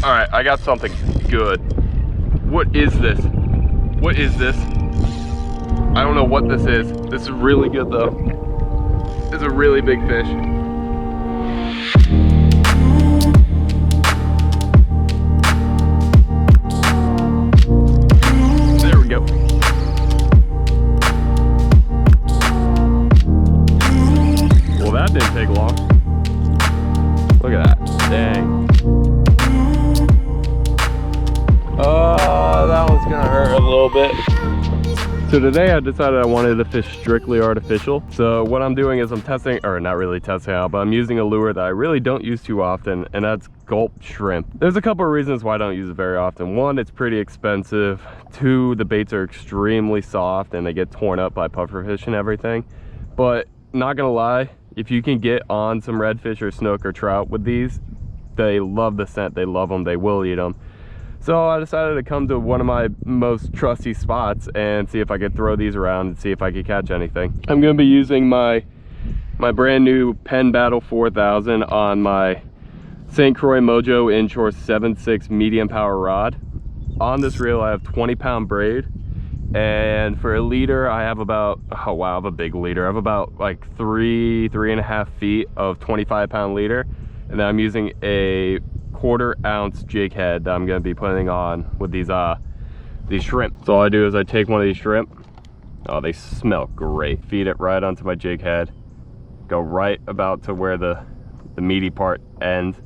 All right, I got something good. What is this? What is this? I don't know what this is. This is really good though. This is a really big fish. There we go. Well, that didn't take long. Look at that. Dang. Oh, that one's gonna hurt a little bit. So today I decided I wanted to fish strictly artificial. So what I'm doing is I'm testing, or not really testing out, but I'm using a lure that I really don't use too often, and that's Gulp Shrimp. There's a couple of reasons why I don't use it very often. One, it's pretty expensive. Two, the baits are extremely soft and they get torn up by pufferfish and everything. But not gonna lie, if you can get on some redfish or snook or trout with these, they love the scent, they love them, they will eat them. So I decided to come to one of my most trusty spots and see if I could throw these around and see if I could catch anything. I'm going to be using my brand new Penn Battle 4000 on my St. Croix Mojo Inshore 7.6 medium power rod. On this reel I have 20-pound braid, and for a leader I have about, oh wow, I have a big leader. I have about like 3.5 feet of 25-pound leader, and then I'm using a 1/4 ounce jig head that I'm going to be putting on with these shrimp. So all I do is I take one of these shrimp. Oh, they smell great. Feed it right onto my jig head, go right about to where the meaty part ends,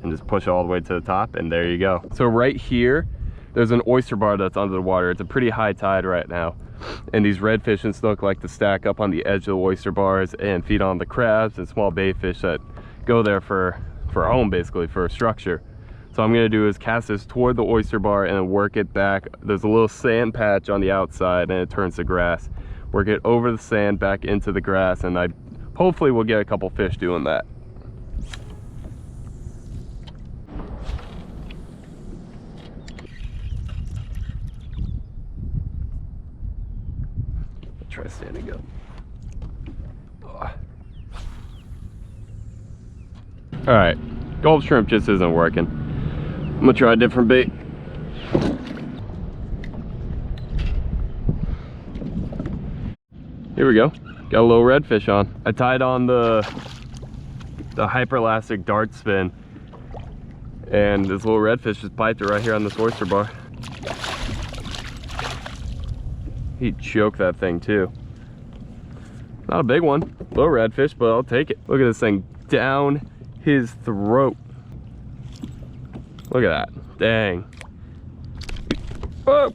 and just push it all the way to the top, and there you go. So right here there's an oyster bar that's under the water. It's a pretty high tide right now, and these redfish and snook like to stack up on the edge of the oyster bars and feed on the crabs and small bait fish that go there for home, basically for a structure. So I'm going to do is cast this toward the oyster bar and then work it back. There's a little sand patch on the outside and it turns to grass. Work it over the sand back into the grass, and I hopefully will get a couple fish doing that. Try standing up. All right, Gulp Shrimp just isn't working. I'm gonna try a different bait. Here we go. Got a little redfish on. I tied on the Hyperlastic Dartspin, and this little redfish just piped it right here on this oyster bar. He choked that thing too. Not a big one, little redfish, but I'll take it. Look at this thing down his throat. Look at that. Dang. Whoa.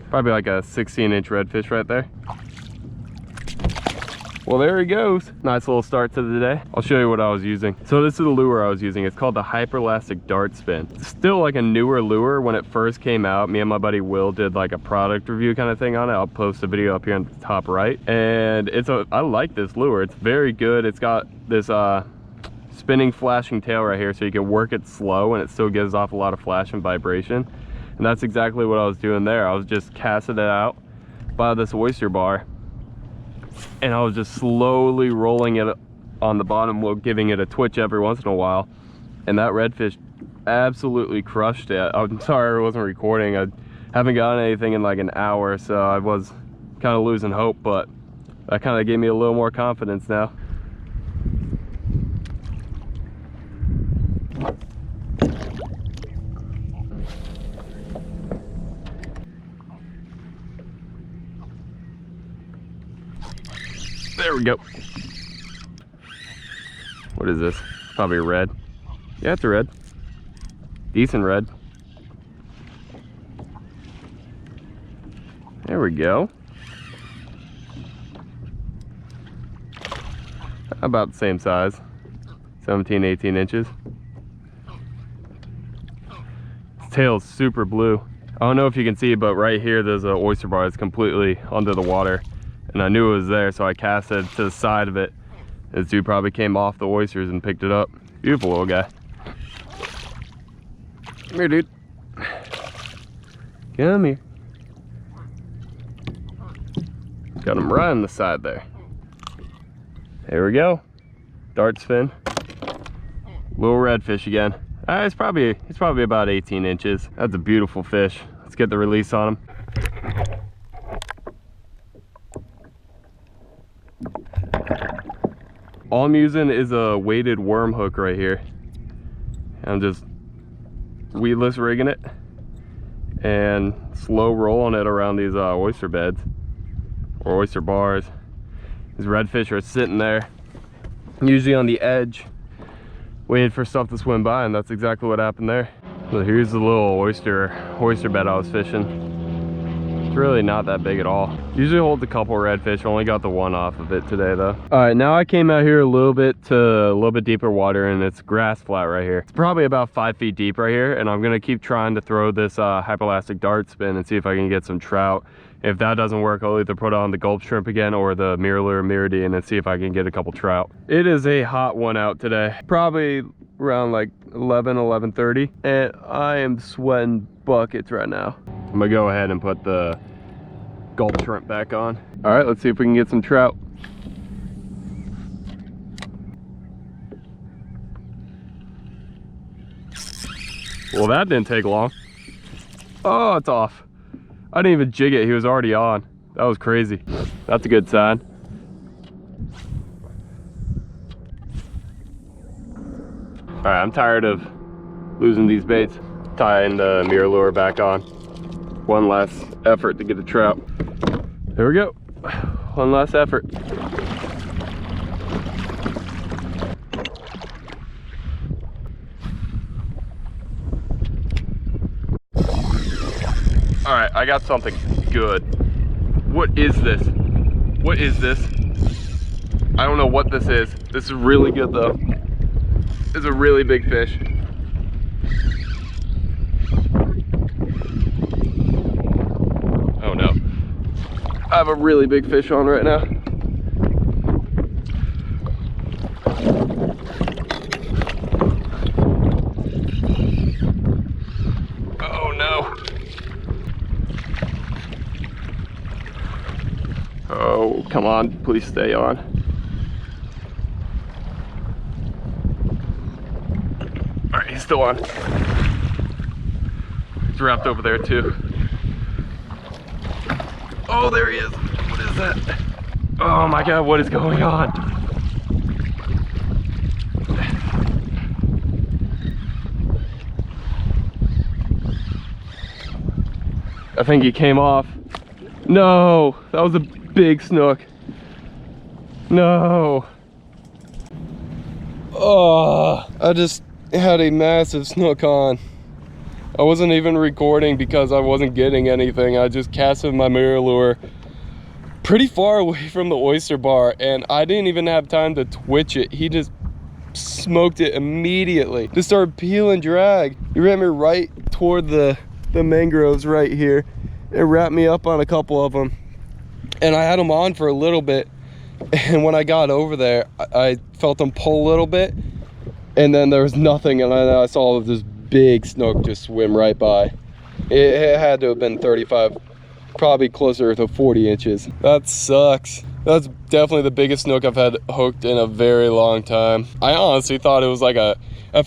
Probably like a 16-inch redfish right there. Well, there he goes. Nice little start to the day. I'll show you what I was using. So this is the lure I was using. It's called the Hyperlastic Dartspin. It's still like a newer lure. When it first came out, me and my buddy Will did like a product review kind of thing on it. I'll post a video up here on the top right. And I like this lure. It's very good. It's got this spinning flashing tail right here, so you can work it slow and it still gives off a lot of flash and vibration. And that's exactly what I was doing there. I was just casting it out by this oyster bar, and I was just slowly rolling it on the bottom while giving it a twitch every once in a while, and that redfish absolutely crushed it. I'm sorry I wasn't recording. I haven't gotten anything in like an hour, so I was kind of losing hope, but that kind of gave me a little more confidence now. There we go. What is this? Probably a red. Yeah, it's a red. Decent red. There we go. About the same size. 17, 18 inches. Its tail is super blue. I don't know if you can see, but right here there's an oyster bar that's completely under the water. And I knew it was there, so I cast it to the side of it. This dude probably came off the oysters and picked it up. Beautiful little guy. Come here, dude. Come here. Got him right on the side there. There we go. Dartspin. Little redfish again. It's probably about 18 inches. That's a beautiful fish. Let's get the release on him. All I'm using is a weighted worm hook right here. I'm just weedless rigging it and slow rolling it around these oyster beds or oyster bars. These redfish are sitting there, usually on the edge, waiting for stuff to swim by, and that's exactly what happened there. So here's the little oyster bed I was fishing. It's really not that big at all. Usually holds a couple redfish. Only got the one off of it today though. All right, now I came out here a little bit deeper water, and it's grass flat right here. It's probably about 5 feet deep right here, and I'm gonna keep trying to throw this Hyperlastic Dartspin and see if I can get some trout. If that doesn't work, I'll either put on the Gulp Shrimp again or the Mirrolure Mirrodine and see if I can get a couple trout. It is a hot one out today. Probably around like 11:30, and I am sweating buckets right now. I'm gonna go ahead and put the Gulp Shrimp back on. All right, let's see if we can get some trout. Well, that didn't take long. Oh, it's off. I didn't even jig it, he was already on. That was crazy. That's a good sign. All right, I'm tired of losing these baits. Tying the Mirrolure back on. One last effort to get a trout. There we go. One last effort. All right, I got something good. What is this? What is this? I don't know what this is. This is really good though. It's a really big fish. Oh no. I have a really big fish on right now. Oh no. Oh, come on, please stay on. All right, he's still on. He's wrapped over there too. Oh, there he is. What is that? Oh my God, what is going on? I think he came off. No, that was a big snook. No. Oh, I just had a massive snook on. I wasn't even recording because I wasn't getting anything. I just casted my Mirrolure pretty far away from the oyster bar, and I didn't even have time to twitch it. He just smoked it immediately. Just started peel and drag. He ran me right toward the mangroves right here. It wrapped me up on a couple of them, and I had them on for a little bit, and when I got over there, I felt them pull a little bit, and then there was nothing, and I saw this big snook just swim right by. It had to have been 35, probably closer to 40 inches. That sucks. That's definitely the biggest snook I've had hooked in a very long time. I honestly thought it was like at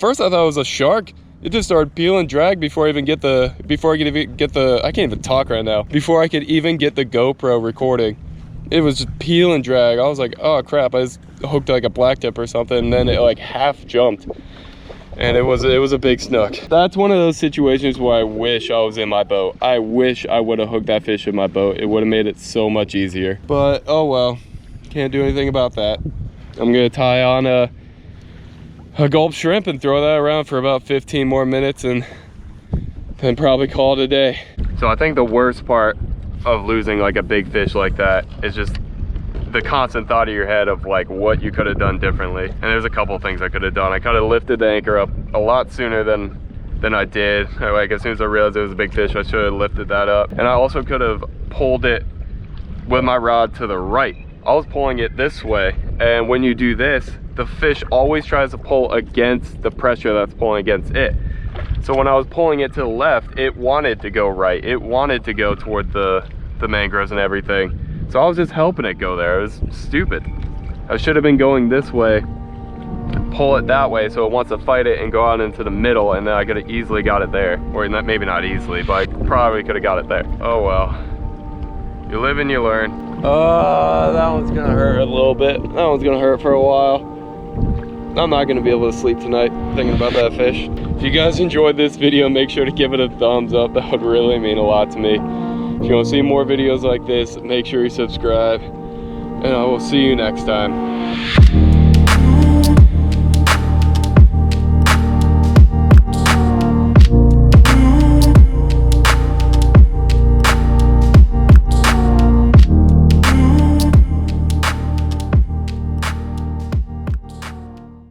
first I thought it was a shark. It just started peel and drag before I could even get the, I can't even talk right now, before I could even get the GoPro recording. It was just peel and drag. I was like, oh crap, I just hooked like a black tip or something, and then it like half jumped. And it was a big snook. That's one of those situations where I wish I was in my boat. I wish I would have hooked that fish in my boat. It would have made it so much easier. But oh well, can't do anything about that. I'm gonna tie on a Gulp Shrimp and throw that around for about 15 more minutes and then probably call it a day. So I think the worst part of losing like a big fish like that is just the constant thought in your head of like what you could have done differently. And there's a couple of things I could have done. I could have lifted the anchor up a lot sooner than I did. Like as soon as I realized it was a big fish, I should have lifted that up. And I also could have pulled it with my rod to the right. I was pulling it this way, and when you do this, the fish always tries to pull against the pressure that's pulling against it. So when I was pulling it to the left, it wanted to go right. It wanted to go toward the mangroves and everything. So I was just helping it go there. It was stupid. I should have been going this way pull it that way so it wants to fight it and go out into the middle, and then I could have easily got it there. Or not, maybe not easily, but I probably could have got it there. Oh well. You live and you learn. That one's gonna hurt a little bit. That one's gonna hurt for a while. I'm not gonna be able to sleep tonight thinking about that fish. If you guys enjoyed this video, make sure to give it a thumbs up. That would really mean a lot to me. If you want to see more videos like this, make sure you subscribe. And I will see you next time.